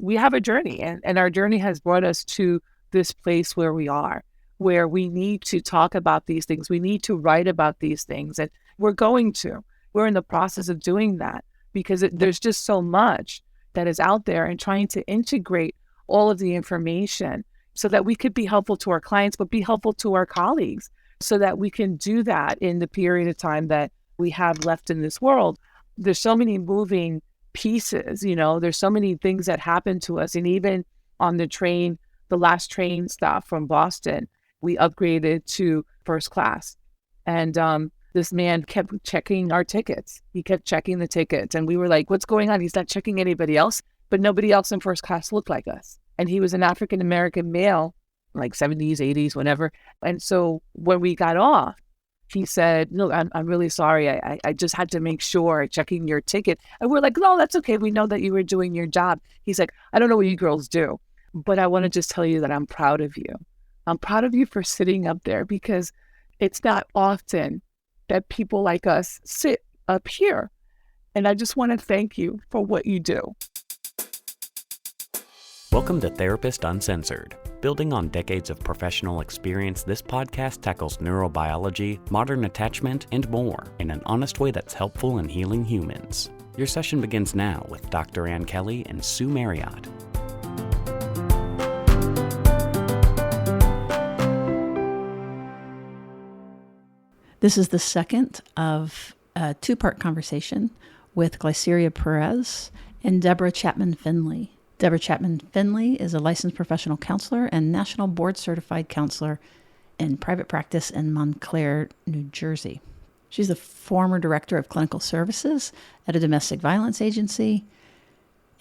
we have a journey, and our journey has brought us to this place where we are, where we need to talk about these things. We need to write about these things, and we're in the process of doing that because there's just so much that is out there, and trying to integrate all of the information so that we could be helpful to our clients, but be helpful to our colleagues, so that we can do that in the period of time that we have left in this world. There's so many moving pieces, there's so many things that happen to us. And even on the train, the last train stop from Boston, we upgraded to first class. And this man kept checking our tickets. He kept checking the tickets. And we were like, what's going on? He's not checking anybody else, but nobody else in first class looked like us. And he was an African-American male, like 70s, 80s, whatever. And so when we got off, he said, "No, I'm really sorry. I just had to make sure checking your ticket." And we're like, "No, that's okay. We know that you were doing your job." He's like, "I don't know what you girls do, but I want to just tell you that I'm proud of you. I'm proud of you for sitting up there, because it's not often that people like us sit up here. And I just want to thank you for what you do." Welcome to Therapist Uncensored. Building on decades of professional experience, this podcast tackles neurobiology, modern attachment, and more in an honest way that's helpful in healing humans. Your session begins now with Dr. Ann Kelly and Sue Marriott. This is the second of a two-part conversation with Gliceria Pérez and Debra Chatman-Finley. Debra Chatman-Finley is a licensed professional counselor and national board-certified counselor in private practice in Montclair, New Jersey. She's the former director of clinical services at a domestic violence agency,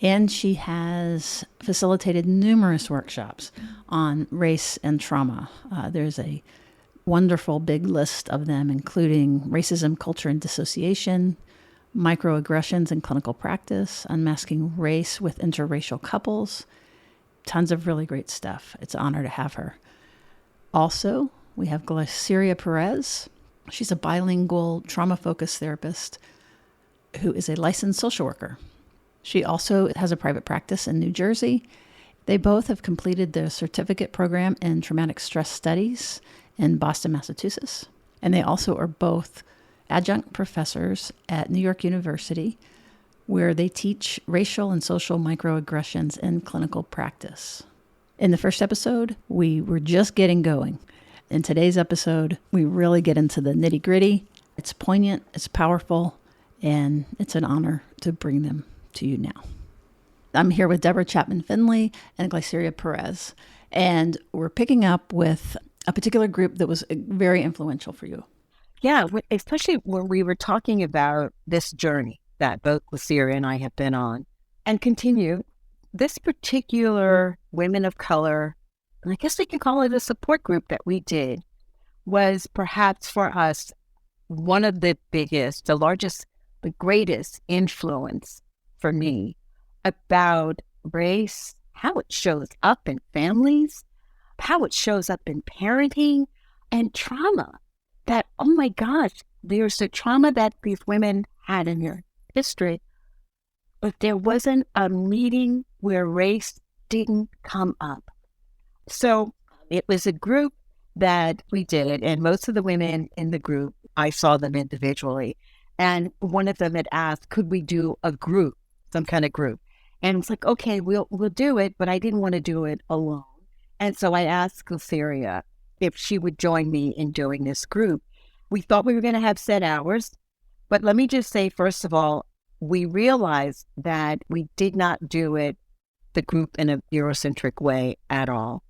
and she has facilitated numerous workshops on race and trauma. There's a wonderful big list of them, including racism, culture, and dissociation, microaggressions in clinical practice, unmasking race with interracial couples, tons of really great stuff. It's an honor to have her. Also, we have Gliceria Pérez. She's a bilingual trauma-focused therapist who is a licensed social worker. She also has a private practice in New Jersey. They both have completed their certificate program in traumatic stress studies in Boston, Massachusetts. And they also are both adjunct professors at New York University, where they teach racial and social microaggressions in clinical practice. In the first episode, we were just getting going. In today's episode, we really get into the nitty-gritty. It's poignant, it's powerful, and it's an honor to bring them to you now. I'm here with Debra Chatman-Finley and Gliceria Pérez, and we're picking up with a particular group that was very influential for you. Yeah, especially when we were talking about this journey that both Gliceria and I have been on and continue. This particular women of color, and I guess we can call it a support group that we did, was perhaps for us one of the biggest, the largest, the greatest influence for me about race, how it shows up in families, how it shows up in parenting, and trauma. That, oh my gosh, there's the trauma that these women had in their history, but there wasn't a meeting where race didn't come up. So it was a group that we did, and most of the women in the group, I saw them individually. And one of them had asked, could we do a group, some kind of group? And it's like, okay, we'll do it, but I didn't want to do it alone. And so I asked Gliceria if she would join me in doing this group. We thought we were going to have set hours, but let me just say, first of all, we realized that we did not do it, the group, in a Eurocentric way at all.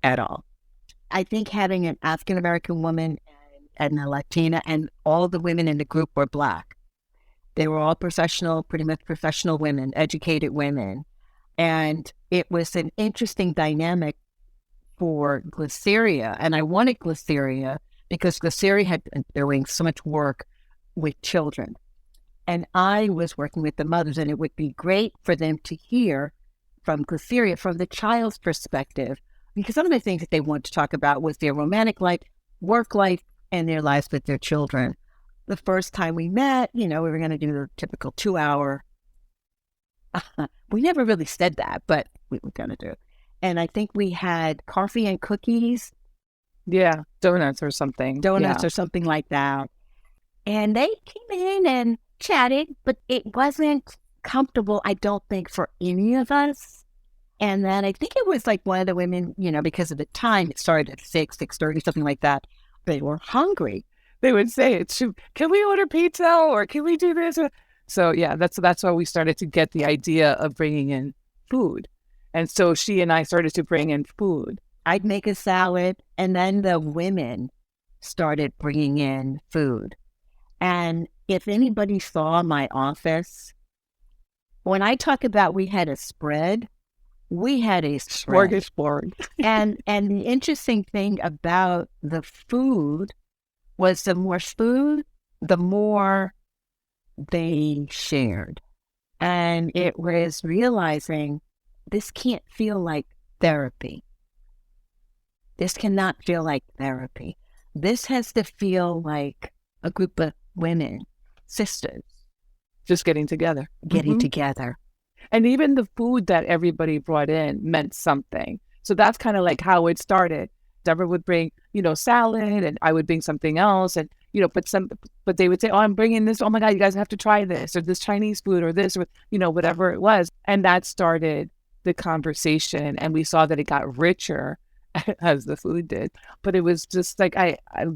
I think having an African-American woman and a Latina, and all the women in the group were Black. They were all pretty much professional women, educated women. And it was an interesting dynamic for Gliceria. And I wanted Gliceria because Gliceria had been doing so much work with children. And I was working with the mothers, and it would be great for them to hear from Gliceria, from the child's perspective, because some of the things that they wanted to talk about was their romantic life, work life, and their lives with their children. The first time we met, we were going to do the typical 2-hour We never really said that, but we were going to do. And I think we had coffee and cookies. Yeah, donuts or something. Or something like that. And they came in and chatted, but it wasn't comfortable, I don't think, for any of us. And then I think it was like one of the women, because of the time, it started at 6:30, something like that. They were hungry. They would say, can we order pizza or can we do this? So yeah, that's why we started to get the idea of bringing in food. And so she and I started to bring in food. I'd make a salad, and then the women started bringing in food. And if anybody saw my office, when I talk about we had a spread, we had a spread. Smorgasbord. and the interesting thing about the food was the more food, the more they shared. And it was realizing this can't feel like therapy. This cannot feel like therapy. This has to feel like a group of women, sisters. Just getting together. Together. And even the food that everybody brought in meant something. So that's kind of like how it started. Debra would bring, salad, and I would bring something else. And, but they would say, oh, I'm bringing this. Oh my God, you guys have to try this, or this Chinese food, or this, or, whatever it was. And that started the conversation. And we saw that it got richer as the food did. But it was just like,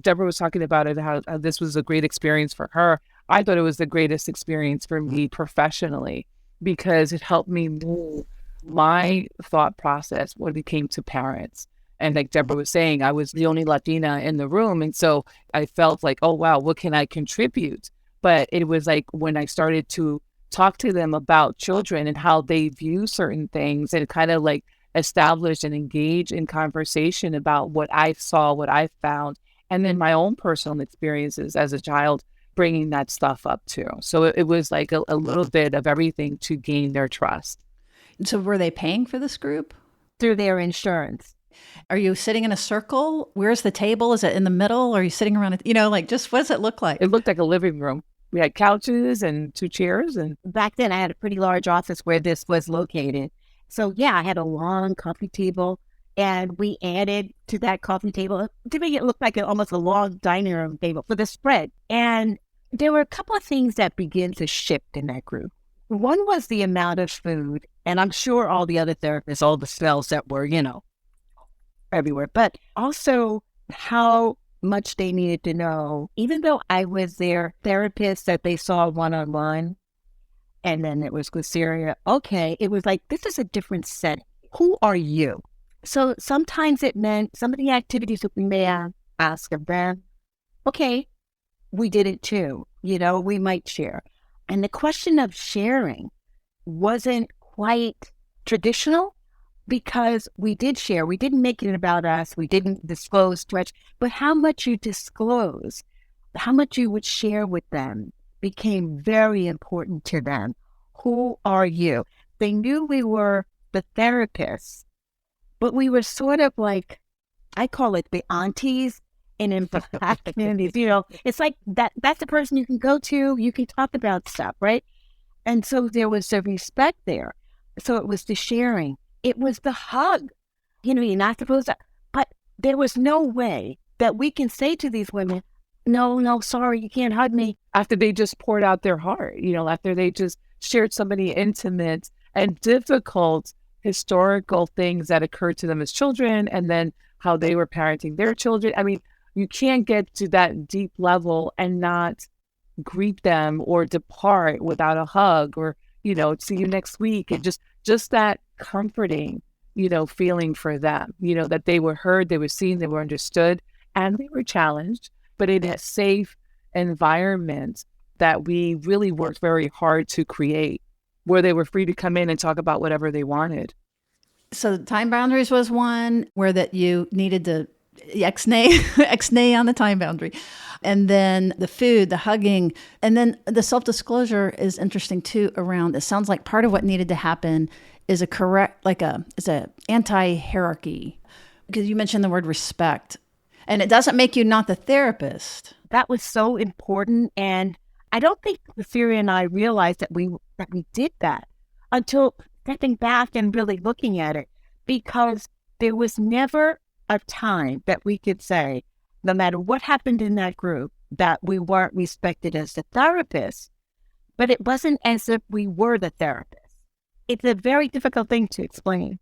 Debra was talking about it, how this was a great experience for her. I thought it was the greatest experience for me professionally, because it helped me move my thought process when it came to parents. And like Debra was saying, I was the only Latina in the room. And so I felt like, oh, wow, what can I contribute? But it was like when I started to talk to them about children and how they view certain things, and kind of like establish and engage in conversation about what I saw, what I found, and then my own personal experiences as a child, bringing that stuff up too. So it was like a little bit of everything to gain their trust. So were they paying for this group? Through their insurance. Are you sitting in a circle? Where's the table? Is it in the middle? Or are you sitting around, just what does it look like? It looked like a living room. We had couches and 2 chairs. And back then I had a pretty large office where this was located. So yeah, I had a long coffee table, and we added to that coffee table to make it look like almost a long dining room table for the spread. And there were a couple of things that began to shift in that group. One was the amount of food, and I'm sure all the other therapists, all the smells that were, everywhere, but also how much they needed to know. Even though I was their therapist that they saw one-on-one, and then it was Gliceria, okay, it was like, this is a different setting. Who are you? So sometimes it meant some of the activities that we may ask of them, okay, we did it too. We might share. And the question of sharing wasn't quite traditional, because we did share. We didn't make it about us. We didn't disclose too much. But how much you disclose, how much you would share with them, became very important to them. Who are you? They knew we were the therapists, but we were sort of like, I call it the aunties in Black communities. It's like that's the person you can go to. You can talk about stuff, right? And so there was the respect there. So it was the sharing. It was the hug. You're not supposed to, but there was no way that we can say to these women, no, sorry, you can't hug me. After they just poured out their heart, after they just shared so many intimate and difficult historical things that occurred to them as children, and then how they were parenting their children. I mean, you can't get to that deep level and not greet them or depart without a hug, or, see you next week. And just that comforting, feeling for them, that they were heard, they were seen, they were understood, and they were challenged, but in a safe environment that we really worked very hard to create, where they were free to come in and talk about whatever they wanted. So time boundaries was one, where that you needed to X-nay on the time boundary. And then the food, the hugging, and then the self-disclosure is interesting too around, it sounds like part of what needed to happen is it's a anti-hierarchy, because you mentioned the word respect, and it doesn't make you not the therapist. That was so important. And I don't think Serie and I realized that we did that. until stepping back and really looking at it, because there was never a time that we could say, no matter what happened in that group, that we weren't respected as the therapists, but it wasn't as if we were the therapist. It's a very difficult thing to explain.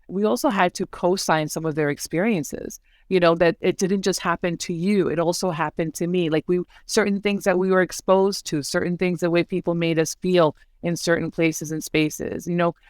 We also had to co-sign some of their experiences, that it didn't just happen to you. It also happened to me. Like certain things that we were exposed to, certain things, the way people made us feel in certain places and spaces,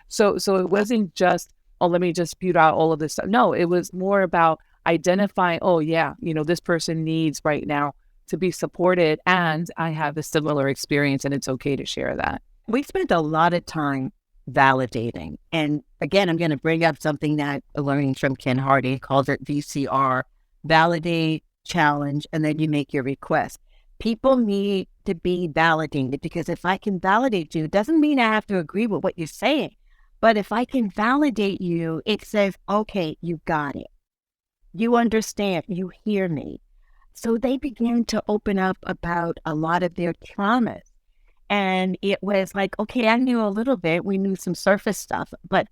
So it wasn't just, oh, let me just spew out all of this stuff. No, it was more about identifying, oh yeah, this person needs right now to be supported, and I have a similar experience, and it's okay to share that. We spent a lot of time validating. And again, I'm going to bring up something that I learned from Ken Hardy, calls it VCR: validate, challenge, and then you make your request. People need to be validated, because if I can validate you, it doesn't mean I have to agree with what you're saying. But if I can validate you, it says, okay, you got it. You understand, you hear me. So they began to open up about a lot of their traumas. And it was like, okay, I knew a little bit. We knew some surface stuff, but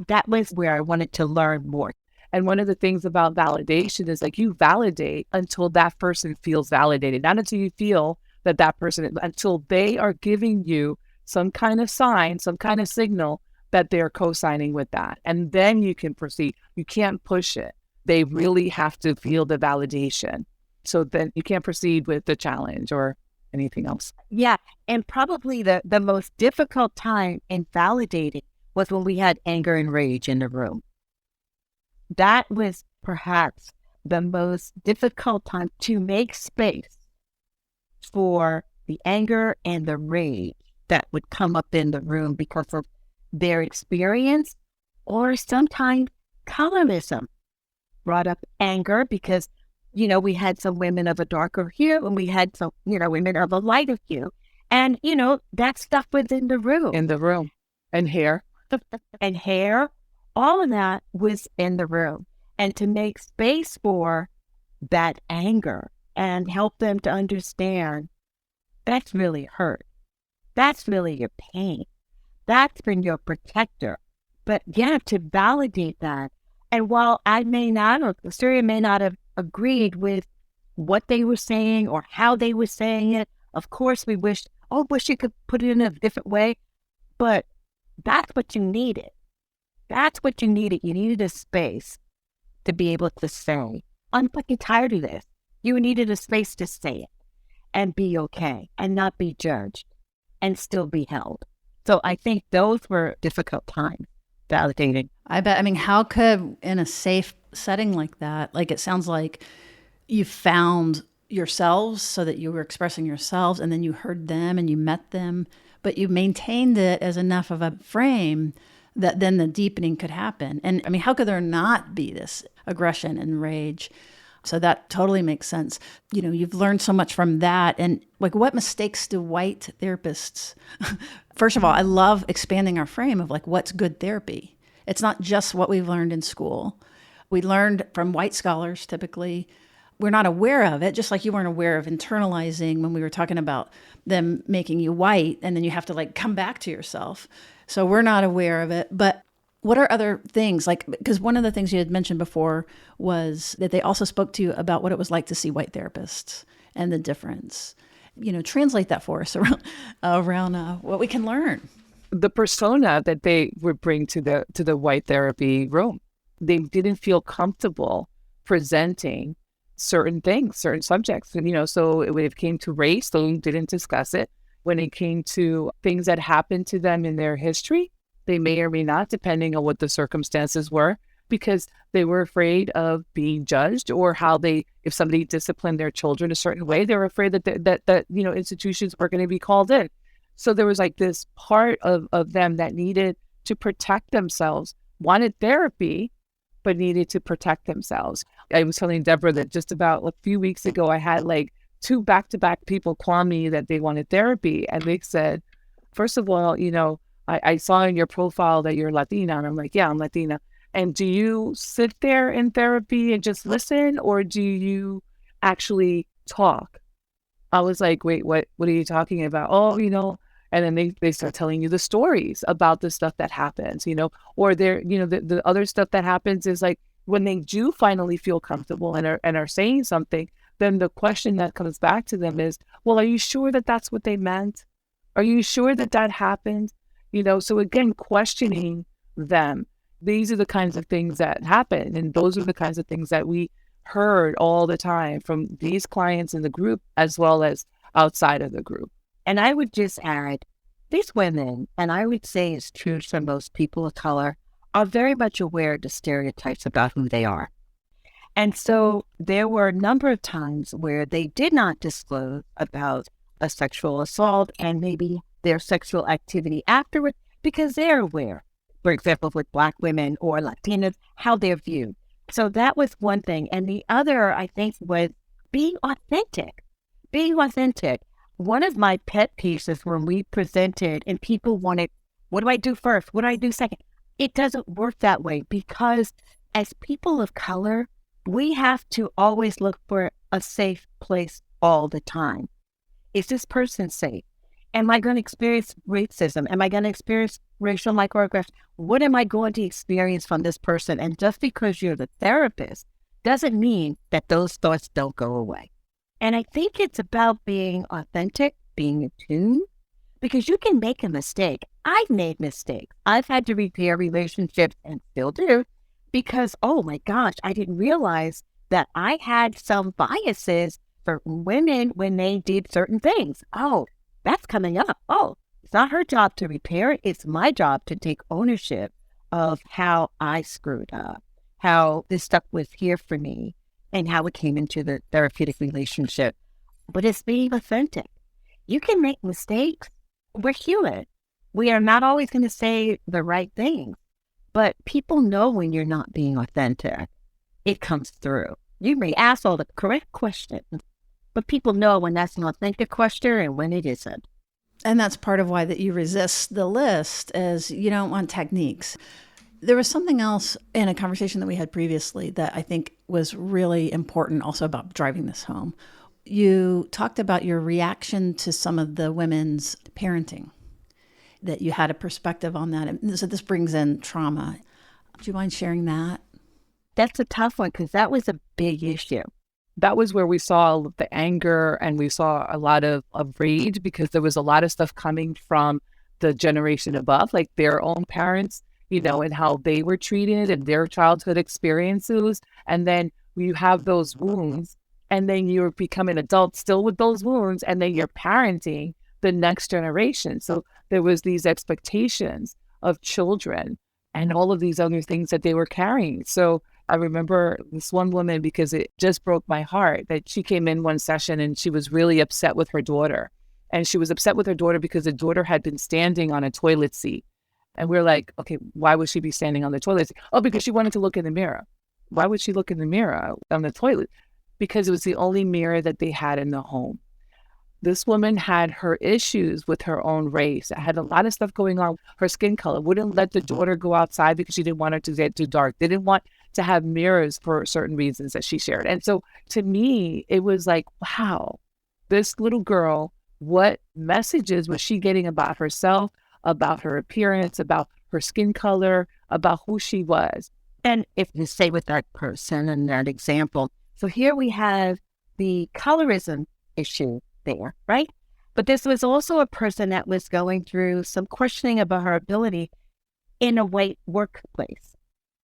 that was where I wanted to learn more. And one of the things about validation is like you validate until that person feels validated, not until you feel that person, until they are giving you some kind of sign, some kind of signal that they're co-signing with that. And then you can proceed. You can't push it. They really have to feel the validation. So then you can't proceed with the challenge or anything else. Yeah. And probably the most difficult time in validating was when we had anger and rage in the room. That was perhaps the most difficult time to make space for the anger and the rage that would come up in the room because of their experience, or sometimes colorism brought up anger because, we had some women of a darker hue and we had some, women of a lighter hue. And, that stuff was in the room. In the room. And hair. And hair. All of that was in the room. And to make space for that anger and help them to understand that's really hurt. That's really your pain. That's been your protector. But yeah, to validate that. And while I may not, or Serie may not have agreed with what they were saying or how they were saying it, of course we wish you could put it in a different way. But that's what you needed. That's what you needed. You needed a space to be able to say, I'm fucking tired of this. You needed a space to say it and be okay and not be judged and still be held. So I think those were difficult times, validating. I bet. I mean, how could, in a safe setting like that, like it sounds like you found yourselves so that you were expressing yourselves and then you heard them and you met them, but you maintained it as enough of a frame that then the deepening could happen. And I mean, how could there not be this aggression and rage? So that totally makes sense. You've learned so much from that. And like, what mistakes do white therapists? First of all, I love expanding our frame of like, what's good therapy? It's not just what we've learned in school. We learned from white scholars, typically. We're not aware of it, just like you weren't aware of internalizing when we were talking about them making you white, and then you have to like come back to yourself. So we're not aware of it. But what are other things? Like, because one of the things you had mentioned before was that they also spoke to you about what it was like to see white therapists and the difference. Translate that for us around what we can learn. The persona that they would bring to the white therapy room, they didn't feel comfortable presenting certain things, certain subjects. So when it came to race, they didn't discuss it. When it came to things that happened to them in their history, they may or may not, depending on what the circumstances were, because they were afraid of being judged, or if somebody disciplined their children a certain way, they were afraid that institutions were going to be called in. So there was like this part of them that needed to protect themselves, wanted therapy, but needed to protect themselves. I was telling Debra that just about a few weeks ago, I had like 2 back-to-back people call me that they wanted therapy. And they said, first of all, I saw in your profile that you're Latina. And I'm like, yeah, I'm Latina. And do you sit there in therapy and just listen, or do you actually talk? I was like, wait, what are you talking about? Oh, And then they start telling you the stories about the stuff that happens, or the other stuff that happens is like when they do finally feel comfortable and are saying something, then the question that comes back to them is, well, are you sure that that's what they meant? Are you sure that that happened? So again, questioning them. These are the kinds of things that happen. And those are the kinds of things that we heard all the time from these clients in the group as well as outside of the group. And I would just add, these women, and I would say it's true for most people of color, are very much aware of the stereotypes about who they are. And so there were a number of times where they did not disclose about a sexual assault and maybe their sexual activity afterward because they're aware, for example, with Black women or Latinas, how they're viewed. So that was one thing. And the other, I think, was being authentic. Being authentic. One of my pet peeves is when we presented and people wanted, what do I do first? What do I do second? It doesn't work that way because as people of color, we have to always look for a safe place all the time. Is this person safe? Am I going to experience racism? Am I going to experience racial microaggression? What am I going to experience from this person? And just because you're the therapist doesn't mean that those thoughts don't go away. And I think it's about being authentic, being attuned, because you can make a mistake. I've made mistakes. I've had to repair relationships and still do because, oh my gosh, I didn't realize that I had some biases for women when they did certain things. Oh, that's coming up. Oh, it's not her job to repair it. It's my job to take ownership of how I screwed up, how this stuff was here for me, and how it came into the therapeutic relationship. But it's being authentic. You can make mistakes. We're human. We are not always going to say the right things, but people know when you're not being authentic. It comes through. You may ask all the correct questions, but people know when that's an authentic question and when it isn't. And that's part of why that you resist the list, is you don't want techniques. There was something else in a conversation that we had previously that I think was really important also about driving this home. You talked about your reaction to some of the women's parenting, that you had a perspective on that. And so this brings in trauma. Do you mind sharing that? That's a tough one because that was a big issue. That was where we saw the anger and we saw a lot of rage because there was a lot of stuff coming from the generation above, like their own parents, and how they were treated and their childhood experiences. And then you have those wounds and then you're becoming adult still with those wounds and then you're parenting the next generation. So there was these expectations of children and all of these other things that they were carrying. So I remember this one woman, because it just broke my heart, that she came in one session and she was really upset with her daughter. And she was upset with her daughter because the daughter had been standing on a toilet seat. And we're like, okay, why would she be standing on the toilet seat? Oh, because she wanted to look in the mirror. Why would she look in the mirror on the toilet? Because it was the only mirror that they had in the home. This woman had her issues with her own race. I had a lot of stuff going on. Her skin color wouldn't let the daughter go outside because she didn't want her to get too dark. They didn't want to have mirrors for certain reasons that she shared. And so to me, it was like, wow, this little girl, what messages was she getting about herself, about her appearance, about her skin color, about who she was? And if you stay with that person and that example, so here we have the colorism issue there, right? But this was also a person that was going through some questioning about her ability in a white workplace.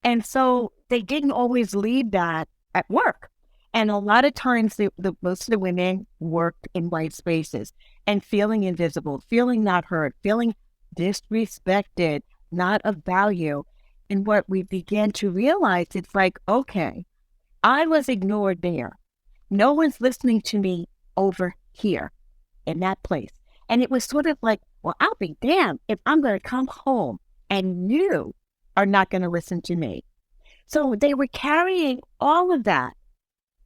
And so they didn't always leave that at work. And a lot of times, most of the women worked in white spaces and feeling invisible, feeling not heard, feeling disrespected, not of value. And what we began to realize, it's like, okay, I was ignored there. No one's listening to me over here in that place. And it was sort of like, well, I'll be damned if I'm going to come home and you are not going to listen to me. So they were carrying all of that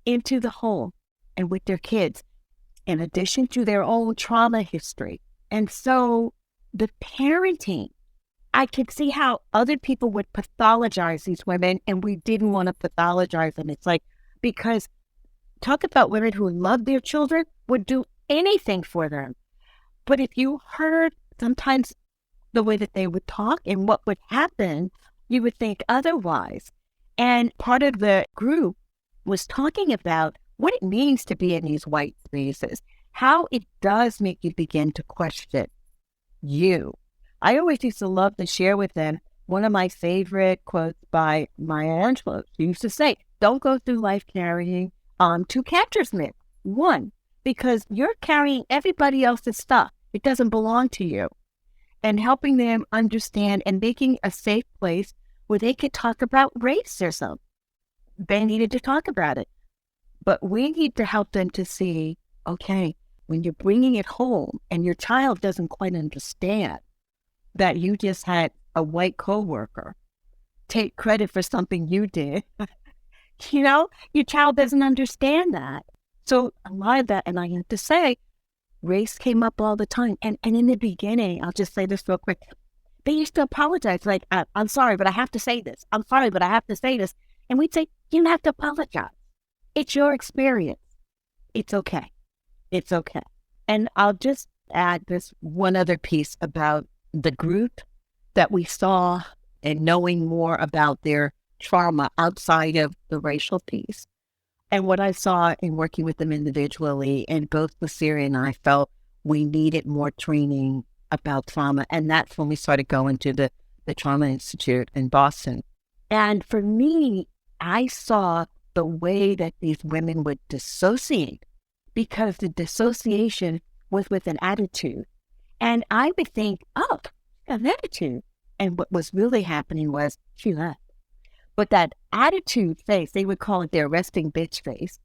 into the home and with their kids, in addition to their own trauma history. And so the parenting, I could see how other people would pathologize these women, and we didn't want to pathologize them. It's like, because talk about women who love their children, would do anything for them. But if you heard sometimes the way that they would talk and what would happen, you would think otherwise. And part of the group was talking about what it means to be in these white spaces, how it does make you begin to question you. I always used to love to share with them one of my favorite quotes by Maya Angelou. She used to say, don't go through life carrying two catcher's mitts. One, because you're carrying everybody else's stuff. It doesn't belong to you. And helping them understand and making a safe place where they could talk about racism. They needed to talk about it. But we need to help them to see, okay, when you're bringing it home and your child doesn't quite understand that you just had a white coworker take credit for something you did, your child doesn't understand that. So a lot of that, and I have to say, race came up all the time. And in the beginning, I'll just say this real quick. They used to apologize, like, I'm sorry, but I have to say this. I'm sorry, but I have to say this. And we'd say, you don't have to apologize. It's your experience. It's okay. It's okay. And I'll just add this one other piece about the group that we saw and knowing more about their trauma outside of the racial piece. And what I saw in working with them individually, and both Gliceria and I felt we needed more training about trauma. And that's when we started going to the Trauma Institute in Boston. And for me, I saw the way that these women would dissociate, because the dissociation was with an attitude. And I would think, oh, an attitude. And what was really happening was she left. But that attitude face, they would call it their resting bitch face,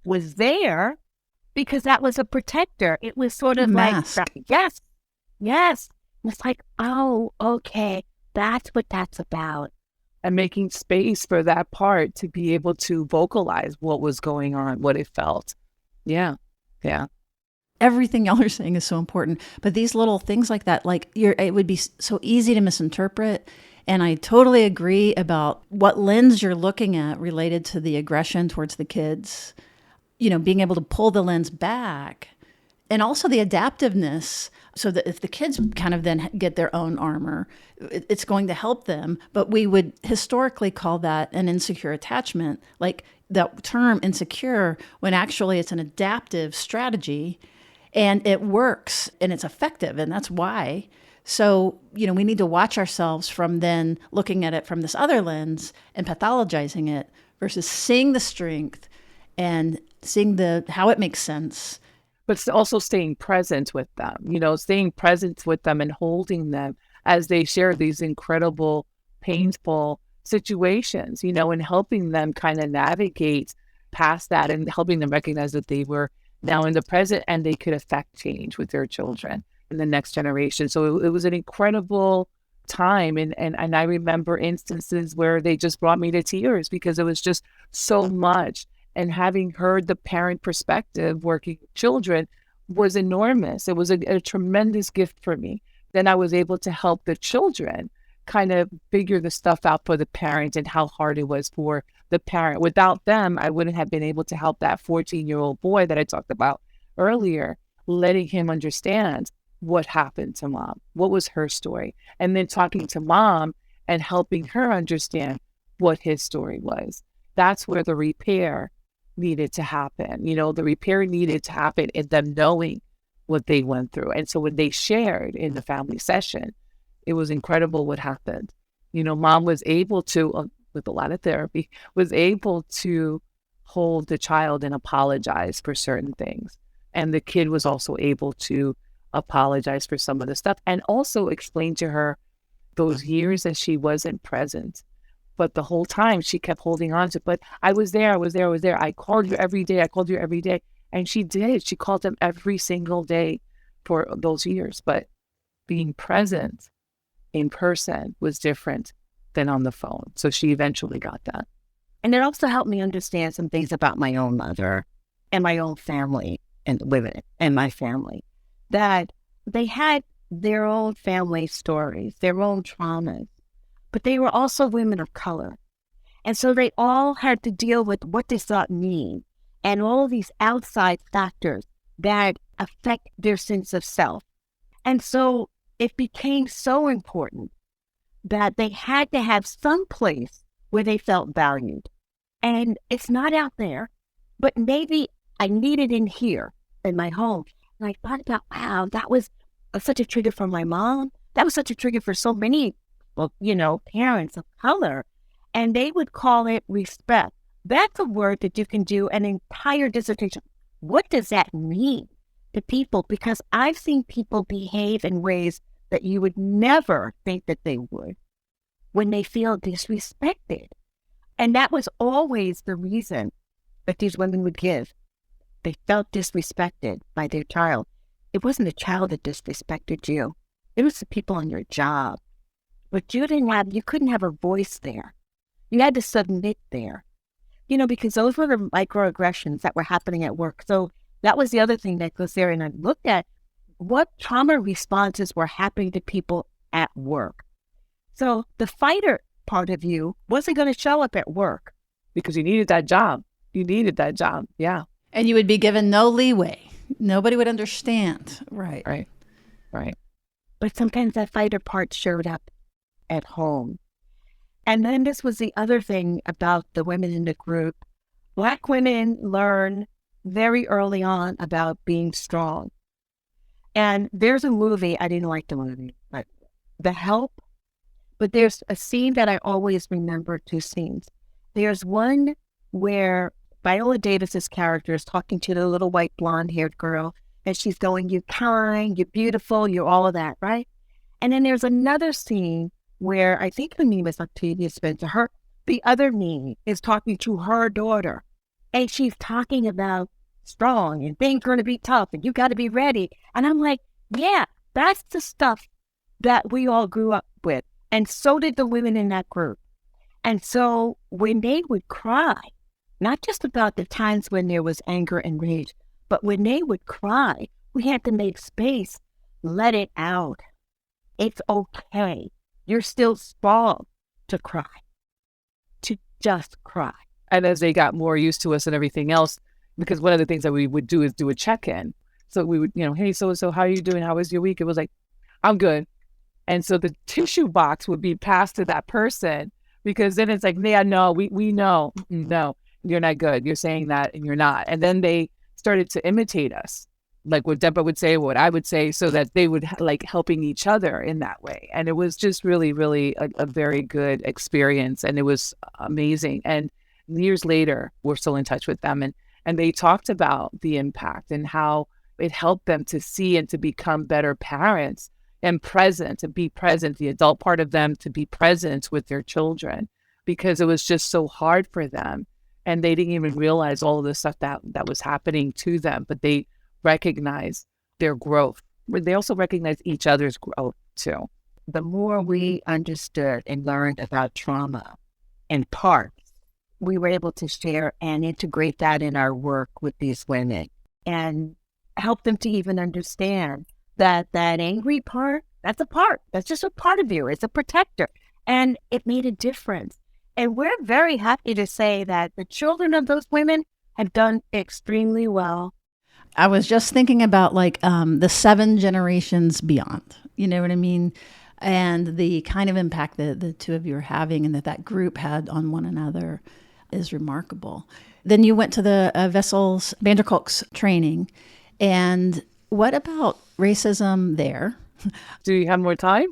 was there because that was a protector. It was sort of Mask. like, yes. It's like, oh, okay, that's what that's about. And making space for that part to be able to vocalize what was going on, what it felt. Yeah. Everything y'all are saying is so important, but these little things like that, it would be so easy to misinterpret. And I totally agree about what lens you're looking at related to the aggression towards the kids, being able to pull the lens back, and also the adaptiveness, so that if the kids kind of then get their own armor, it's going to help them. But we would historically call that an insecure attachment, like that term insecure, when actually it's an adaptive strategy. And it works and it's effective, and that's why. So, we need to watch ourselves from then looking at it from this other lens and pathologizing it versus seeing the strength and seeing how it makes sense. But also staying present with them, staying present with them and holding them as they share these incredible, painful situations, and helping them kind of navigate past that and helping them recognize that they were now in the present and they could affect change with their children in the next generation. So it was an incredible time. And I remember instances where they just brought me to tears because it was just so much. And having heard the parent perspective working with children was enormous. It was a tremendous gift for me. Then I was able to help the children kind of figure the stuff out for the parent and how hard it was for the parent. Without them, I wouldn't have been able to help that 14-year-old boy that I talked about earlier, letting him understand what happened to mom, what was her story, and then talking to mom and helping her understand what his story was. That's where the repair needed to happen. The repair needed to happen in them knowing what they went through. And so when they shared in the family session, it was incredible what happened. Mom was able to, with a lot of therapy, was able to hold the child and apologize for certain things. And the kid was also able to apologize for some of the stuff and also explain to her those years that she wasn't present. But the whole time she kept holding on to, but I was there. I called you every day. And she did. She called them every single day for those years. But being present in person was different than on the phone. So she eventually got that. And it also helped me understand some things about my own mother and my own family and women and my family, that they had their own family stories, their own traumas, but they were also women of color. And so they all had to deal with what does that mean and all these outside factors that affect their sense of self. And so it became so important that they had to have some place where they felt valued. And it's not out there, but maybe I need it in here, in my home. And I thought about, wow, that was such a trigger for my mom. That was such a trigger for so many, parents of color. And they would call it respect. That's a word that you can do an entire dissertation. What does that mean to people? Because I've seen people behave in ways that you would never think that they would when they feel disrespected. And that was always the reason that these women would give. They felt disrespected by their child. It wasn't the child that disrespected you. It was the people on your job. But you couldn't have a voice there. You had to submit there. Because those were the microaggressions that were happening at work. So that was the other thing that Gliceria and I looked at. What trauma responses were happening to people at work? So the fighter part of you wasn't going to show up at work. Because you needed that job. Yeah. And you would be given no leeway. Nobody would understand. Right. But sometimes that fighter part showed up at home. And then this was the other thing about the women in the group. Black women learn very early on about being strong. And there's a movie, I didn't like the movie, but The Help. But there's a scene that I always remember, two scenes. There's one where Viola Davis's character is talking to the little white blonde-haired girl, and she's going, "You're kind, you're beautiful, you're all of that," right? And then there's another scene where I think her name is Octavia Spencer. The other me is talking to her daughter, and she's talking about strong and things are going to be tough and you got to be ready. And I'm like, yeah, that's the stuff that we all grew up with. And so did the women in that group. And so when they would cry, not just about the times when there was anger and rage, but when they would cry, we had to make space, let it out. It's okay. You're still strong to cry, to just cry. And as they got more used to us and everything else, because one of the things that we would do is do a check-in. So we would, hey, so-and-so, how are you doing? How was your week? It was like, I'm good. And so the tissue box would be passed to that person, because then it's like, yeah, no, we know, no, you're not good. You're saying that and you're not. And then they started to imitate us, like what Debra would say, what I would say, so that they would like helping each other in that way. And it was just really, really a very good experience. And it was amazing. And years later, we're still in touch with them. And they talked about the impact and how it helped them to see and to become better parents and present, to be present, the adult part of them to be present with their children, because it was just so hard for them. And they didn't even realize all of the stuff that was happening to them, but they recognized their growth. They also recognized each other's growth too. The more we understood and learned about trauma in parts, we were able to share and integrate that in our work with these women and help them to even understand that angry part, that's a part. That's just a part of you. It's a protector. And it made a difference. And we're very happy to say that the children of those women have done extremely well. I was just thinking about the 7 generations beyond, you know what I mean? And the kind of impact that the two of you are having and that group had on one another is remarkable. Then you went to the Vessels van der Kolk's training. And what about racism there? Do you have more time?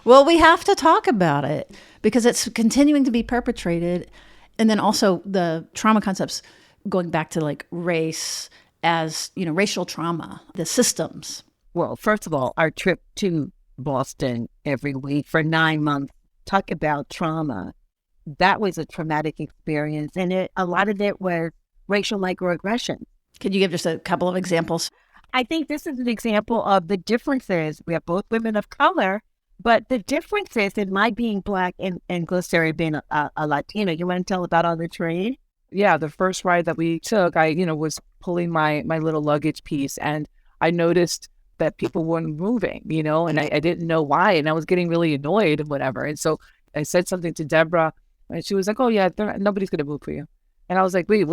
Well, we have to talk about it because it's continuing to be perpetrated. And then also the trauma concepts going back to race as, racial trauma, the systems. Well, first of all, our trip to Boston every week for 9 months, talk about trauma. That was a traumatic experience. And a lot of it was racial microaggression. Could you give just a couple of examples? I think this is an example of the differences. We have both women of color, but the differences in my being Black and Gliceria being a Latina. You want to tell about on the train? Yeah, the first ride that we took, I, was pulling my little luggage piece, and I noticed that people weren't moving, and I didn't know why, and I was getting really annoyed and whatever. And so I said something to Debra, and she was like, "Oh yeah, nobody's gonna move for you." And I was like, "Wait,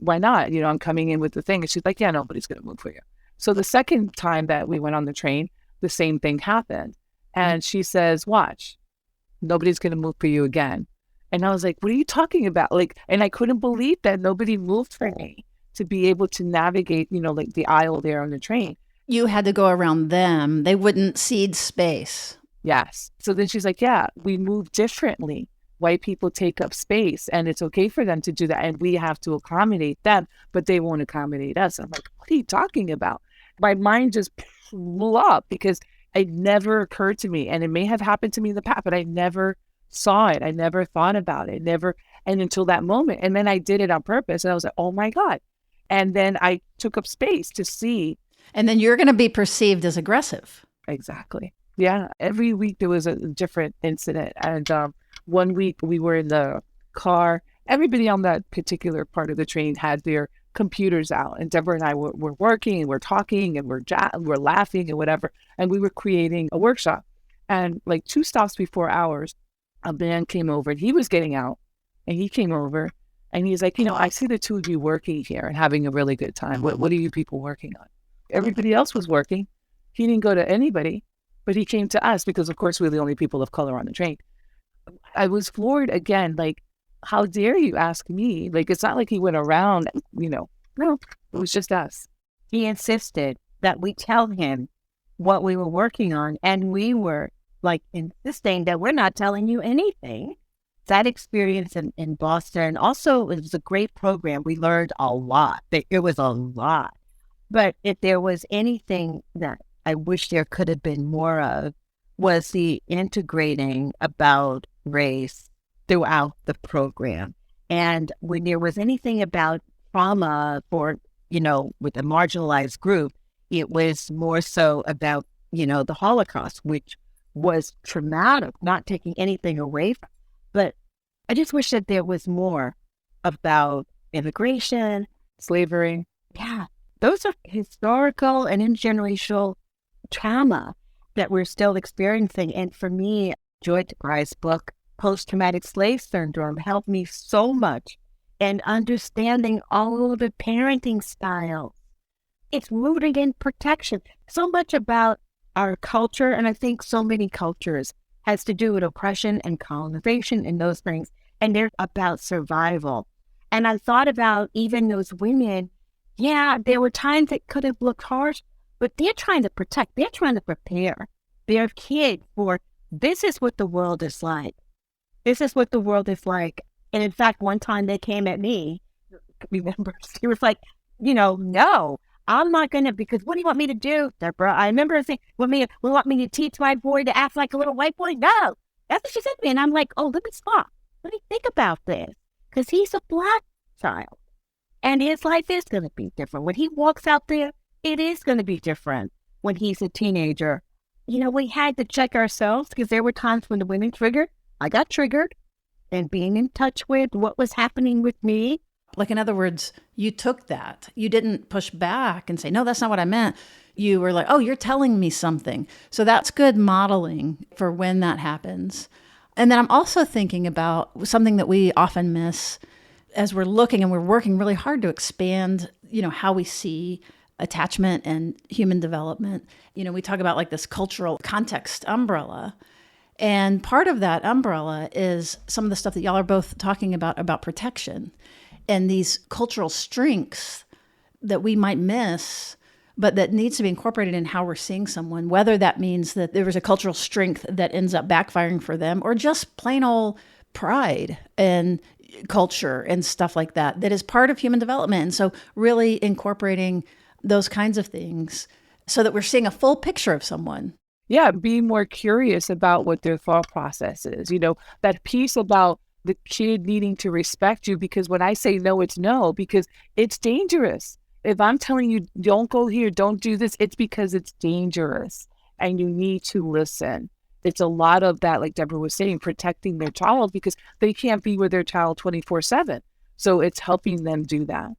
why not? I'm coming in with the thing." And she's like, "Yeah, nobody's gonna move for you." So the second time that we went on the train, the same thing happened. And she says, watch, nobody's going to move for you again. And I was like, what are you talking about? And I couldn't believe that nobody moved for me to be able to navigate, the aisle there on the train. You had to go around them. They wouldn't cede space. Yes. So then she's like, yeah, we move differently. White people take up space and it's okay for them to do that. And we have to accommodate them, but they won't accommodate us. I'm like, what are you talking about? My mind just blew up because it never occurred to me. And it may have happened to me in the past, but I never saw it. I never thought about it. And until that moment. And then I did it on purpose. And I was like, oh my God. And then I took up space to see. And then you're going to be perceived as aggressive. Exactly. Yeah. Every week there was a different incident. And one week we were in the car. Everybody on that particular part of the train had their computers out. And Debra and I were working and we're talking and we're laughing and whatever. And we were creating a workshop. And like 2 stops before ours, a man came over and he was getting out. And he came over and he's like, I see the two of you working here and having a really good time. What are you people working on? Everybody else was working. He didn't go to anybody, but he came to us because, of course, we're the only people of color on the train. I was floored again. Like, how dare you ask me? Like, it's not like he went around, no, it was just us. He insisted that we tell him what we were working on. And we were like insisting that we're not telling you anything. That experience in Boston, also, it was a great program. We learned a lot. It was a lot. But if there was anything that I wish there could have been more of, was the integrating about race throughout the program. And when there was anything about trauma for, with a marginalized group, it was more so about, the Holocaust, which was traumatic, not taking anything away from. But I just wish that there was more about immigration, slavery. Yeah, those are historical and intergenerational trauma that we're still experiencing. And for me, Joy DeGruy's book, Post-Traumatic Slave Syndrome, helped me so much in understanding all of the parenting styles. It's rooted in protection. So much about our culture, and I think so many cultures, has to do with oppression and colonization and those things. And they're about survival. And I thought about even those women, there were times that could have looked harsh, but they're trying to protect, they're trying to prepare their kid for, this is what the world is like. This is what the world is like. And in fact, one time they came at me, remember, he was like, no, I'm not going to, because what do you want me to do, Debra? I remember saying, want me to teach my boy to act like a little white boy? No. That's what she said to me. And I'm like, oh, let me stop. Let me think about this. Because he's a Black child. And his life is going to be different. When he walks out there, it is going to be different when he's a teenager. We had to check ourselves because there were times when the women triggered. I got triggered. And being in touch with what was happening with me. Like, in other words, you took that. You didn't push back and say, no, that's not what I meant. You were like, oh, you're telling me something. So that's good modeling for when that happens. And then I'm also thinking about something that we often miss as we're looking and we're working really hard to expand, how we see attachment and human development. We talk about like this cultural context umbrella. And part of that umbrella is some of the stuff that y'all are both talking about protection and these cultural strengths that we might miss, but that needs to be incorporated in how we're seeing someone, whether that means that there was a cultural strength that ends up backfiring for them or just plain old pride and culture and stuff like that is part of human development. And so really incorporating those kinds of things so that we're seeing a full picture of someone. Yeah, be more curious about what their thought process is. That piece about the kid needing to respect you, because when I say no, it's no, because it's dangerous. If I'm telling you, don't go here, don't do this, it's because it's dangerous and you need to listen. It's a lot of that, like Debra was saying, protecting their child because they can't be with their child 24/7. So it's helping them do that.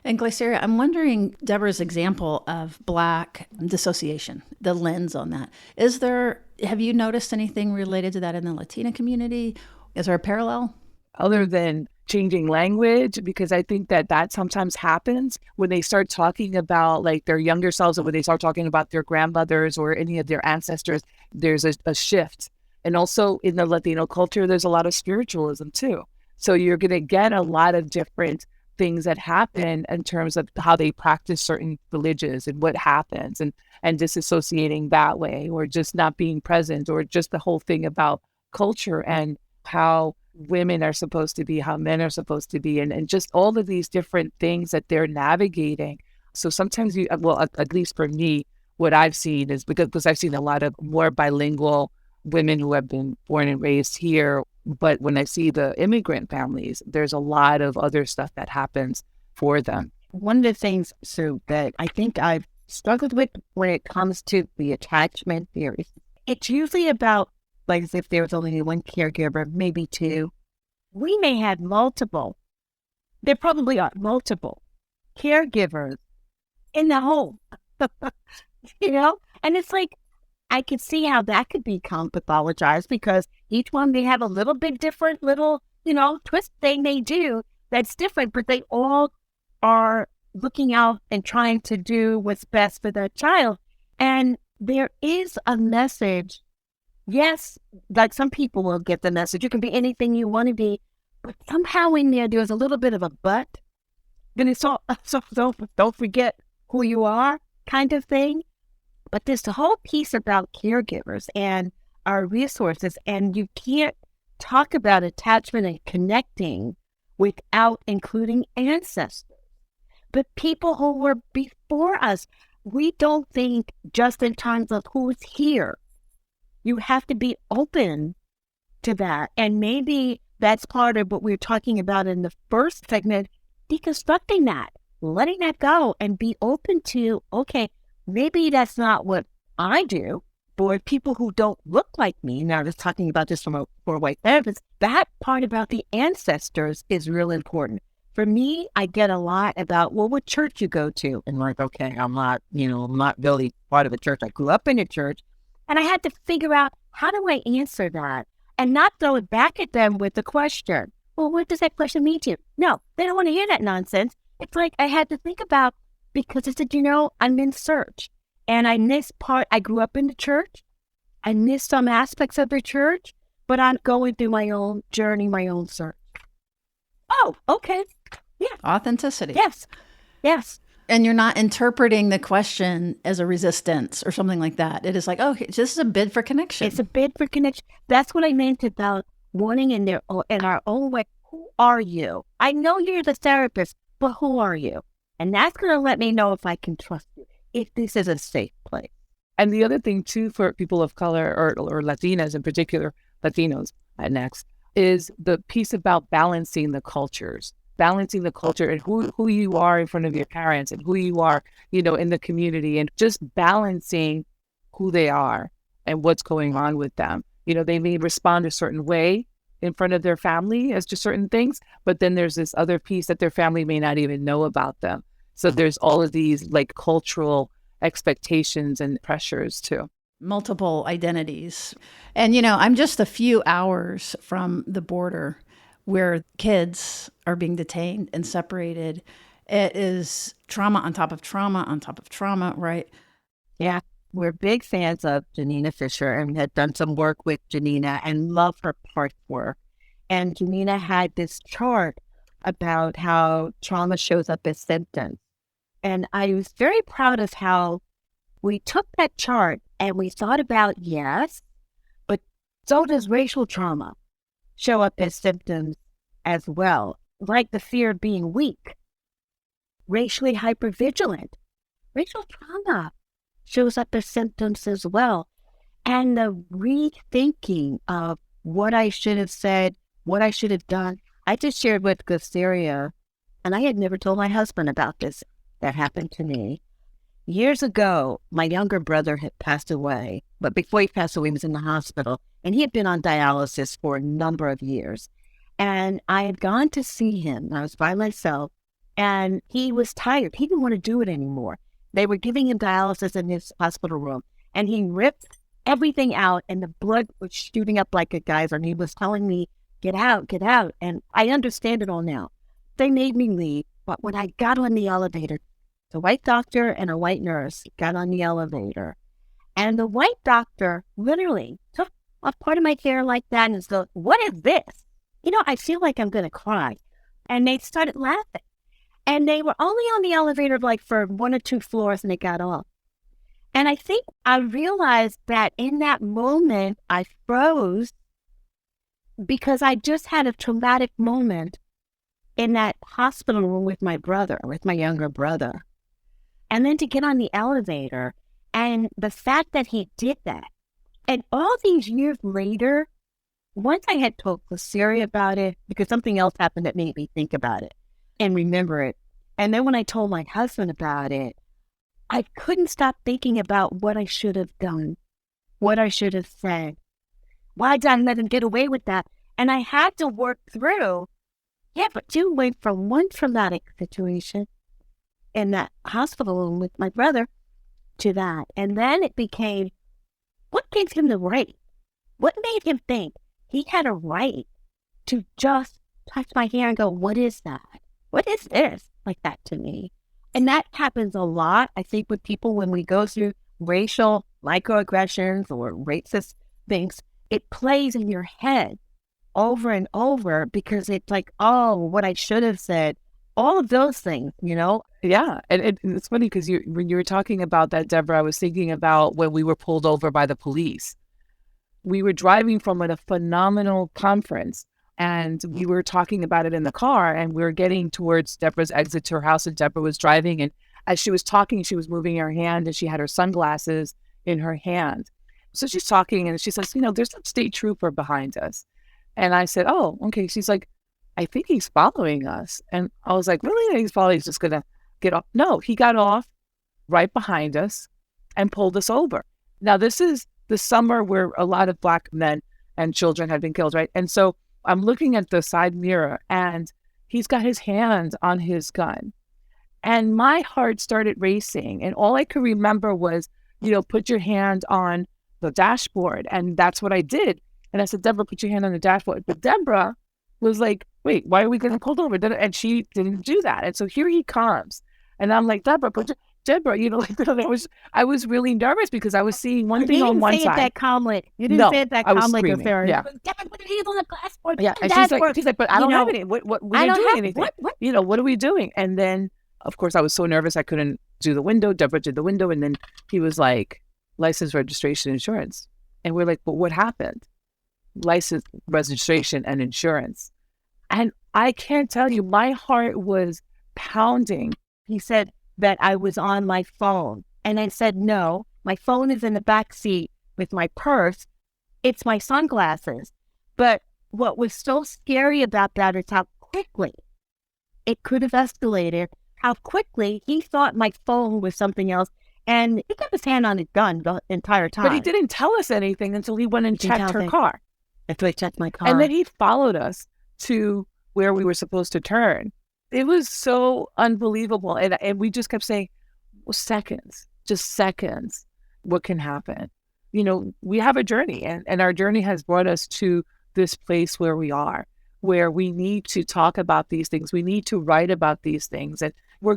And Gliceria, I'm wondering, Debra's example of Black dissociation, the lens on that. Have you noticed anything related to that in the Latina community? Is there a parallel? Other than changing language, because I think that sometimes happens when they start talking about like their younger selves, or when they start talking about their grandmothers or any of their ancestors, there's a shift. And also in the Latino culture, there's a lot of spiritualism too. So you're going to get a lot of different things that happen in terms of how they practice certain religions and what happens, and disassociating that way, or just not being present, or just the whole thing about culture and how women are supposed to be, how men are supposed to be, and just all of these different things that they're navigating. So sometimes at least for me, what I've seen is because I've seen a lot of more bilingual women who have been born and raised here. But when I see the immigrant families, there's a lot of other stuff that happens for them. One of the things, Sue, that I think I've struggled with when it comes to the attachment theory, it's usually about, like, as if there was only one caregiver, maybe two. We may have multiple. There probably are multiple caregivers in the home, And it's like, I could see how that could become pathologized, because each one may have a little bit different little, twist thing they do that's different, but they all are looking out and trying to do what's best for their child. And there is a message. Yes, like some people will get the message. You can be anything you want to be, but somehow in there's a little bit of a but. Then it's all, so don't forget who you are kind of thing. But there's the whole piece about caregivers and our resources, and you can't talk about attachment and connecting without including ancestors. But people who were before us, we don't think just in terms of who's here. You have to be open to that. And maybe that's part of what we were talking about in the first segment, deconstructing that, letting that go, and be open to, okay, maybe that's not what I do. For people who don't look like me, now just talking about this for a white therapist, that part about the ancestors is real important. For me, I get a lot about, well, what church you go to? And like, okay, I'm not really part of a church. I grew up in a church, and I had to figure out, how do I answer that? And not throw it back at them with the question, well, what does that question mean to you? No, they don't want to hear that nonsense. It's like I had to think about, because I said, I'm in search. And I missed part. I grew up in the church. I missed some aspects of the church, but I'm going through my own journey, my own search. Oh, okay. Yeah. Authenticity. Yes. And you're not interpreting the question as a resistance or something like that. It is like, oh, this is a bid for connection. It's a bid for connection. That's what I meant about wanting in our own way. Who are you? I know you're the therapist, but who are you? And that's going to let me know if I can trust you, if this is a safe place. And the other thing too, for people of color or Latinas in particular, Latinos next, is the piece about balancing the cultures and who you are in front of your parents and who you are, in the community, and just balancing who they are and what's going on with them. They may respond a certain way in front of their family as to certain things, but then there's this other piece that their family may not even know about them. So there's all of these like cultural expectations and pressures too. Multiple identities. And, I'm just a few hours from the border where kids are being detained and separated. It is trauma on top of trauma on top of trauma, right? Yeah. We're big fans of Janina Fisher and had done some work with Janina and love her part work. And Janina had this chart about how trauma shows up as symptoms. And I was very proud of how we took that chart and we thought about, yes, but so does racial trauma show up as symptoms as well, like the fear of being weak, racially hypervigilant. Racial trauma shows up as symptoms as well. And the rethinking of what I should have said, what I should have done. I just shared with Gliceria, and I had never told my husband about this. That happened to me. Years ago, my younger brother had passed away, but before he passed away, he was in the hospital, and he had been on dialysis for a number of years. And I had gone to see him. I was by myself, and he was tired. He didn't want to do it anymore. They were giving him dialysis in his hospital room, and he ripped everything out, and the blood was shooting up like a geyser. And he was telling me get out, get out. And I understand it all now. They made me leave. But when I got on the elevator, the white doctor and a white nurse got on the elevator. And the white doctor literally took a part of my hair like that and said, "What is this? I feel like I'm going to cry." And they started laughing. And they were only on the elevator like for 1 or 2 floors and they got off. And I think I realized that in that moment, I froze because I just had a traumatic moment in that hospital room with my younger brother. And then to get on the elevator and the fact that he did that. And all these years later, once I had told Gliceria about it, because something else happened that made me think about it and remember it. And then when I told my husband about it, I couldn't stop thinking about what I should have done, what I should have said. Why did I let him get away with that? And I had to work through, but you went from one traumatic situation in that hospital room with my brother to that. And then it became, what gave him the right? What made him think he had a right to just touch my hair and go, "What is that? What is this?" like that to me. And that happens a lot, I think, with people when we go through racial microaggressions or racist things. It plays in your head over and over because it's like, oh, what I should have said, all of those things, Yeah. And it's funny because when you were talking about that, Debra, I was thinking about when we were pulled over by the police. We were driving from a phenomenal conference and we were talking about it in the car and we were getting towards Debra's exit to her house and Debra was driving. And as she was talking, she was moving her hand and she had her sunglasses in her hand. So she's talking and she says, "There's a state trooper behind us." And I said, "Oh, okay." She's like, "I think he's following us." And I was like, "Really? He's probably just going to get off." No, he got off right behind us and pulled us over. Now, this is the summer where a lot of Black men and children had been killed, right? And so I'm looking at the side mirror and he's got his hand on his gun. And my heart started racing. And all I could remember was, put your hand on the dashboard. And that's what I did. And I said, "Debra, put your hand on the dashboard." But Debra was like, "Wait, why are we getting pulled over?" And she didn't do that. And so here he comes. And I'm like, "Debra, Debra, I was really nervous because I was seeing one thing on one side. You didn't say it that calmly. You didn't say it that calmly, Gliceria. Yeah. "Debra, put your hands on the dashboard." Yeah. And she's like, "But I don't have any. We're not doing anything. What? What are we doing?" And then, of course, I was so nervous I couldn't do the window. Debra did the window. And then he was like, "License, registration, insurance." And we're like, "But what happened?" "License, registration, and insurance." And I can't tell you, my heart was pounding. He said that I was on my phone. And I said, "No, my phone is in the back seat with my purse. It's my sunglasses." But what was so scary about that is how quickly it could have escalated, how quickly he thought my phone was something else. And he kept his hand on his gun the entire time. But he didn't tell us anything until he went and checked her car. Until he checked my car. And then he followed us to where we were supposed to turn. It was so unbelievable. And we just kept saying, well, seconds, just seconds. What can happen? We have a journey and our journey has brought us to this place where we are, where we need to talk about these things. We need to write about these things. And we're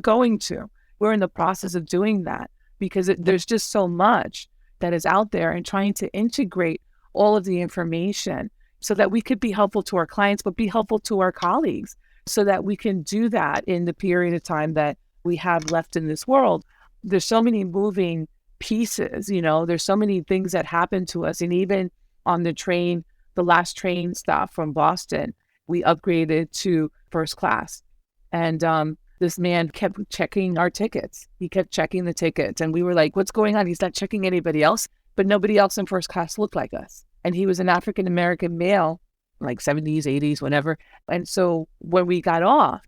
in the process of doing that because there's just so much that is out there and trying to integrate all of the information so that we could be helpful to our clients, but be helpful to our colleagues so that we can do that in the period of time that we have left in this world. There's so many moving pieces, there's so many things that happen to us. And even on the train, the last train stop from Boston, we upgraded to first class. And this man kept checking our tickets. He kept checking the tickets. And we were like, what's going on? He's not checking anybody else. But nobody else in first class looked like us. And he was an African-American male, like 70s, 80s, whatever. And so when we got off,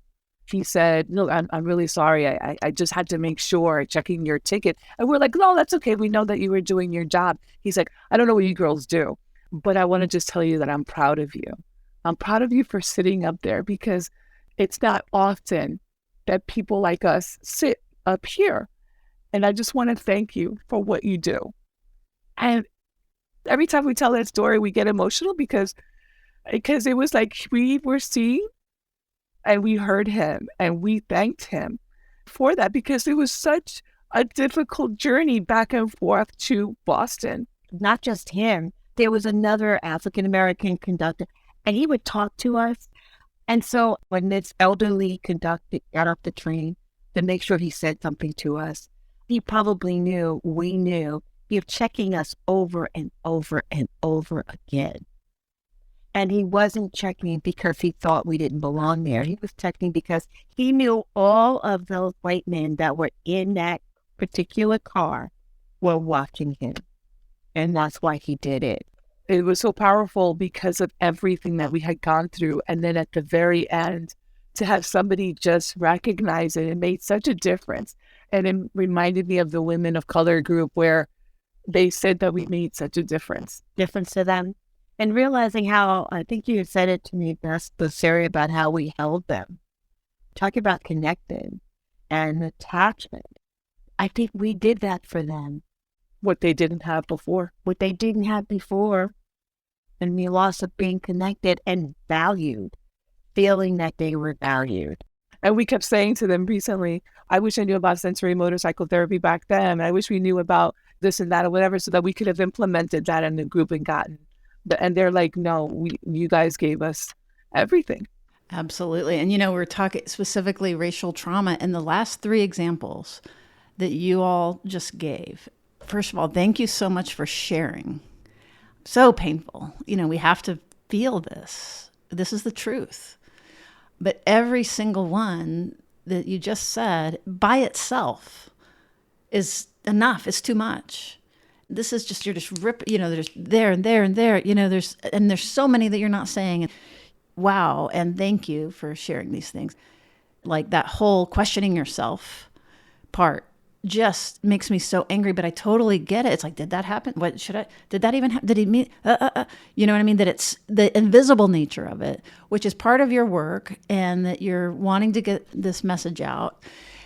he said, "Look, I'm really sorry. I just had to make sure checking your ticket." And we're like, "No, that's okay. We know that you were doing your job." He's like, "I don't know what you girls do, but I want to just tell you that I'm proud of you. I'm proud of you for sitting up there because it's not often that people like us sit up here. And I just want to thank you for what you do." And every time we tell that story, we get emotional because because it was like we were seen and we heard him and we thanked him for that, because it was such a difficult journey back and forth to Boston. Not just him, there was another African-American conductor, and he would talk to us. And so when this elderly conductor got off the train to make sure he said something to us, he probably knew, we knew, he was checking us over and over and over again. And he wasn't checking because he thought we didn't belong there. He was checking because he knew all of those white men that were in that particular car were watching him. And that's why he did it. It was so powerful because of everything that we had gone through. And then at the very end, to have somebody just recognize it, it made such a difference. And it reminded me of the women of color group where they said that we made such a difference. Difference to them. And realizing how, I think you said it to me best, Serie, about how we held them. Talking about connected and attachment. I think we did that for them. What they didn't have before. What they didn't have before. And the loss of being connected and valued. Feeling that they were valued. And we kept saying to them recently, I wish I knew about sensory motor psychotherapy back then. I wish we knew about this and that or whatever, so that we could have implemented that in the group and gotten. And they're like, no, you guys gave us everything. Absolutely. And, we're talking specifically racial trauma. And the last 3 examples that you all just gave, first of all, thank you so much for sharing. So painful. We have to feel this. This is the truth. But every single one that you just said by itself is enough. It's too much. This is just, you're just there's there and there and there, there's so many that you're not saying. Wow. And thank you for sharing these things. Like that whole questioning yourself part just makes me so angry, but I totally get it. It's like, did that happen? Did that even happen? Did he mean, you know what I mean? That it's the invisible nature of it, which is part of your work, and that you're wanting to get this message out.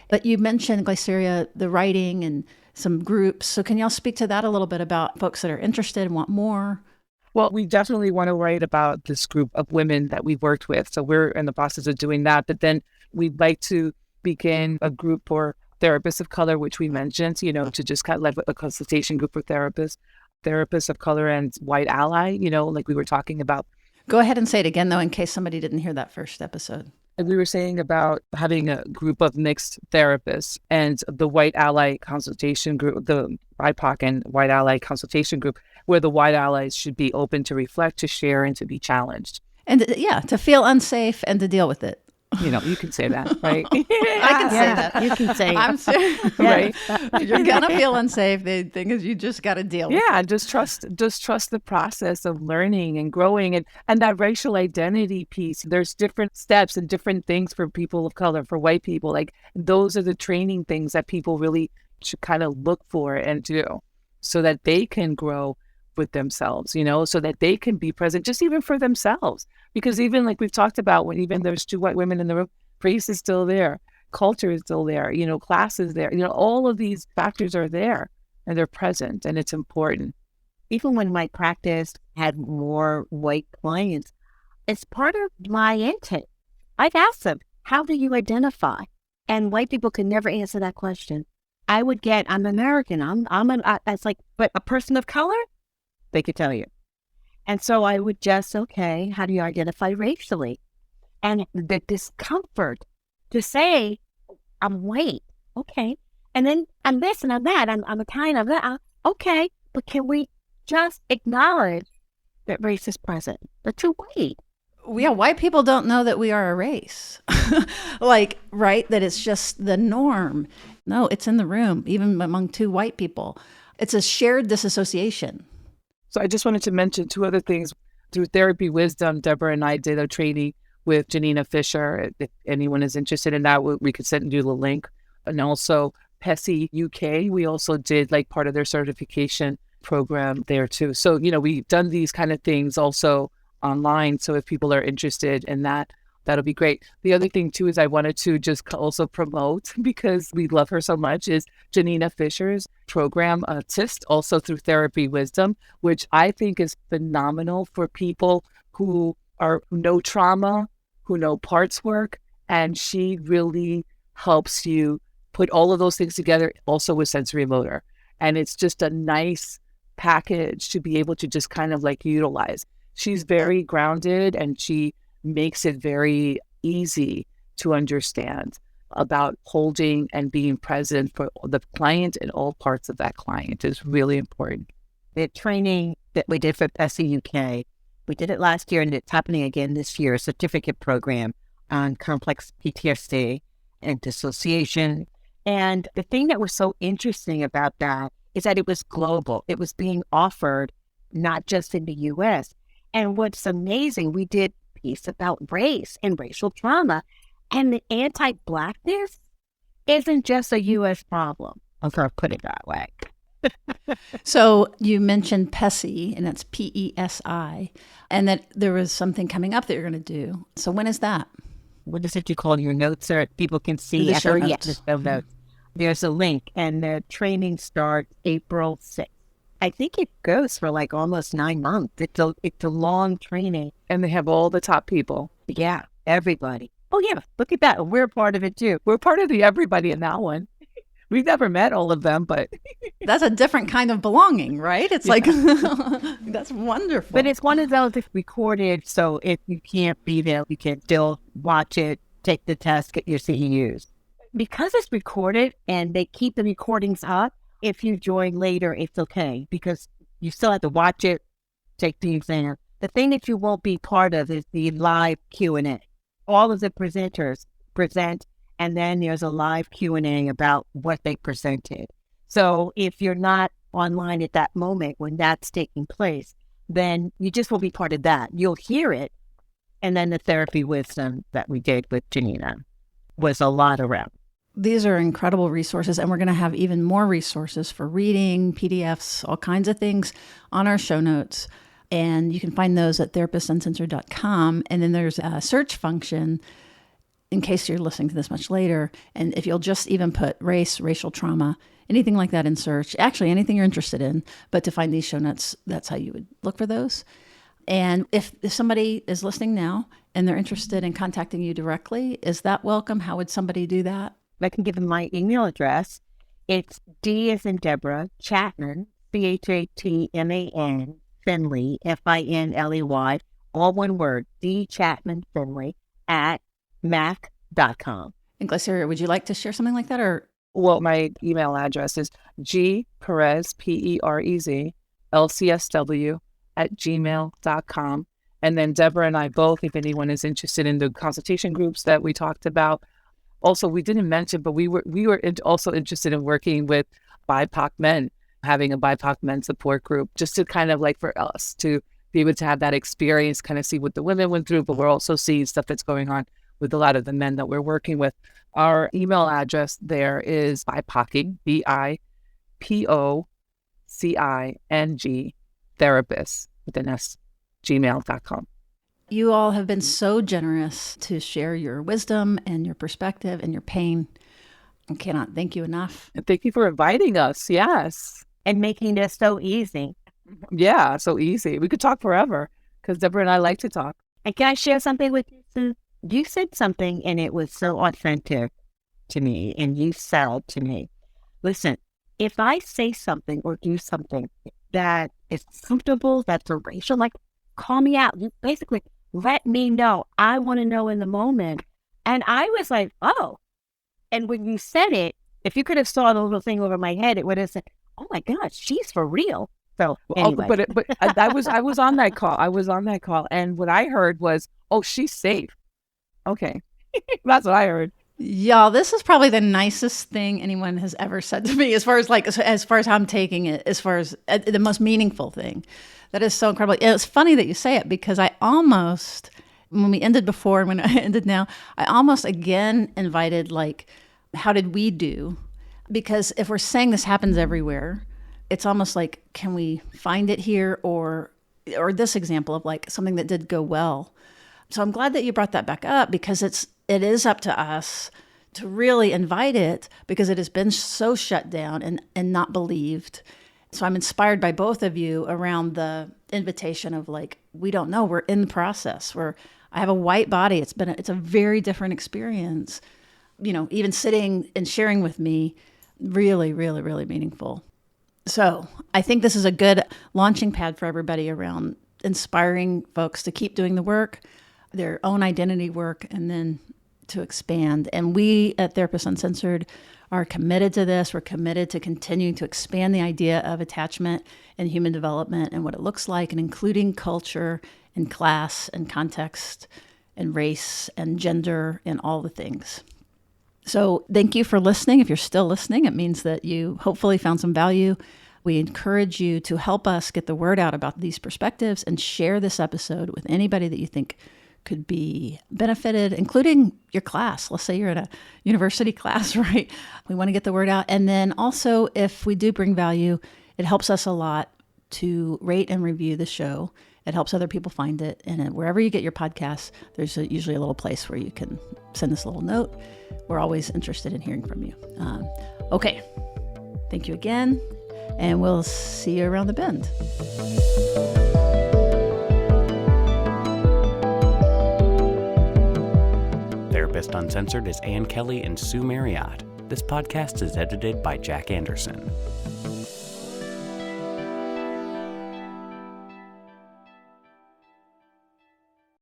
But you mentioned, Gliceria, the writing and some groups. So can y'all speak to that a little bit about folks that are interested and want more? Well, we definitely want to write about this group of women that we've worked with. So we're in the process of doing that. But then we'd like to begin a group for therapists of color, which we mentioned, to just kind of like a consultation group for therapists of color and white ally, like we were talking about. Go ahead and say it again, though, in case somebody didn't hear that first episode. And we were saying about having a group of mixed therapists and the white ally consultation group, the BIPOC and white ally consultation group, where the white allies should be open to reflect, to share, and to be challenged. And to feel unsafe and to deal with it. You can say that, right? I can say that. You can say I'm serious, right? You're gonna feel unsafe. The thing is, you just got to deal with it. Yeah, just trust the process of learning and growing, and that racial identity piece. There's different steps and different things for people of color, for white people. Like, those are the training things that people really should kind of look for and do, so that they can grow with themselves, so that they can be present, just even for themselves. Because even like we've talked about, when even there's 2 white women in the room, race is still there, culture is still there, class is there, all of these factors are there and they're present, and it's important. Even when my practice had more white clients, it's part of my intake. I've asked them, how do you identify? And white people could never answer that question. I would get, I'm American, it's like, but a person of color? They could tell you. And so I would just, okay, how do you identify racially? And the discomfort to say, I'm white, okay. And then I'm this and I'm that, I'm Italian, I'm that, okay. But can we just acknowledge that race is present? That you're white. Yeah, white people don't know that we are a race. Right? That it's just the norm. No, it's in the room, even among 2 white people. It's a shared disassociation. So I just wanted to mention 2 other things. Through Therapy Wisdom, Debra and I did a training with Janina Fisher. If anyone is interested in that, we could send you the link. And also PESI UK, we also did like part of their certification program there too. So, we've done these kind of things also online. So if people are interested in that, that'll be great. The other thing too is I wanted to just also promote, because we love her so much, is Janina Fisher's program, TIST, also through Therapy Wisdom, which I think is phenomenal for people who who know trauma, who know parts work, and she really helps you put all of those things together also with sensory motor. And it's just a nice package to be able to just kind of like utilize. She's very grounded and she makes it very easy to understand about holding and being present for the client and all parts of that client is really important. The training that we did for SE UK, we did it last year and it's happening again this year, a certificate program on complex PTSD and dissociation. And the thing that was so interesting about that is that it was global. It was being offered not just in the US. And what's amazing, we did a piece about race and racial trauma. And the anti-Blackness isn't just a US problem. I'll sort of put it that way. So you mentioned PESI, and that's PESI, and that there was something coming up that you're going to do. So when is that? What is it you call your notes so people can see? The show notes. Yeah, the show notes. There's a link, and the training starts April 6th. I think it goes for like almost 9 months. It's a long training. And they have all the top people. Yeah, everybody. Oh, yeah, look at that. We're part of it, too. We're part of the everybody in that one. We've never met all of them, but... That's a different kind of belonging, right? It's like, that's wonderful. But it's one of those that's recorded, so if you can't be there, you can still watch it, take the test, get your CEUs. Because it's recorded and they keep the recordings up, if you join later, it's okay, because you still have to watch it, take the exam. The thing that you won't be part of is the live Q&A. All of the presenters present, and then there's a live Q&A about what they presented. So if you're not online at that moment when that's taking place, then you just will be part of that. You'll hear it. And then the therapy wisdom that we did with Janina was a lot around. These are incredible resources, and we're going to have even more resources for reading, PDFs, all kinds of things on our show notes. And you can find those at therapistuncensored.com. And then there's a search function in case you're listening to this much later. And if you'll just even put race, racial trauma, anything like that in search, actually anything you're interested in, but to find these show notes, that's how you would look for those. And if somebody is listening now and they're interested in contacting you directly, is that welcome? How would somebody do that? I can give them my email address. It's D as in Debra, Chatman, Chatman, Finley, Finley, all one word, D Chatman-Finley at mac.com. And Gliceria, would you like to share something like that? Or Well, my email address is gperez, Perez, LCSW @gmail.com. And then Debra and I both, if anyone is interested in the consultation groups that we talked about. Also, we didn't mention, but we were also interested in working with BIPOC men, having a BIPOC men support group, just to kind of like for us to be able to have that experience, kind of see what the women went through, but we're also seeing stuff that's going on with a lot of the men that we're working with. Our email address there is BIPOCing, BIPOCING, therapist with an S, gmail.com. you all have been so generous to share your wisdom and your perspective and your pain. I cannot thank you enough. And thank you for inviting us. Yes. And making this so easy. Yeah, so easy. We could talk forever because Debra and I like to talk. And can I share something with you, Sue? You said something and it was so authentic to me. And you said to me, listen, if I say something or do something that is comfortable, that's racial, like call me out. You basically let me know. I want to know in the moment. And I was like, oh. And when you said it, if you could have saw the little thing over my head, it would have said, oh my God, she's for real. So anyway. But I was on that call. I was on that call. And what I heard was, oh, she's safe. Okay. That's what I heard. Y'all, this is probably the nicest thing anyone has ever said to me as far as how I'm taking it, as far as the most meaningful thing. That is so incredible. It's funny that you say it because I almost, when we ended before and when I ended now, I almost again invited like, how did we do? Because if we're saying this happens everywhere, it's almost like, can we find it here or this example of like something that did go well. So I'm glad that you brought that back up because it is up to us to really invite it because it has been so shut down and not believed. So I'm inspired by both of you around the invitation of like, we don't know, we're in the process. I have a white body. It's a very different experience. Even sitting and sharing with me, really, really, really meaningful. So I think this is a good launching pad for everybody around inspiring folks to keep doing the work, their own identity work, and then to expand. And we at Therapists Uncensored are committed to this. We're committed to continuing to expand the idea of attachment and human development and what it looks like, and including culture and class and context and race and gender and all the things. So thank you for listening. If you're still listening, it means that you hopefully found some value. We encourage you to help us get the word out about these perspectives and share this episode with anybody that you think could be benefited, including your class. Let's say you're in a university class, right? We want to get the word out. And then also, if we do bring value, it helps us a lot to rate and review the show. It helps other people find it. And wherever you get your podcasts, there's usually a little place where you can send us a little note. We're always interested in hearing from you. Okay. Thank you again. And we'll see you around the bend. Therapist Uncensored is Ann Kelly and Sue Marriott. This podcast is edited by Jack Anderson.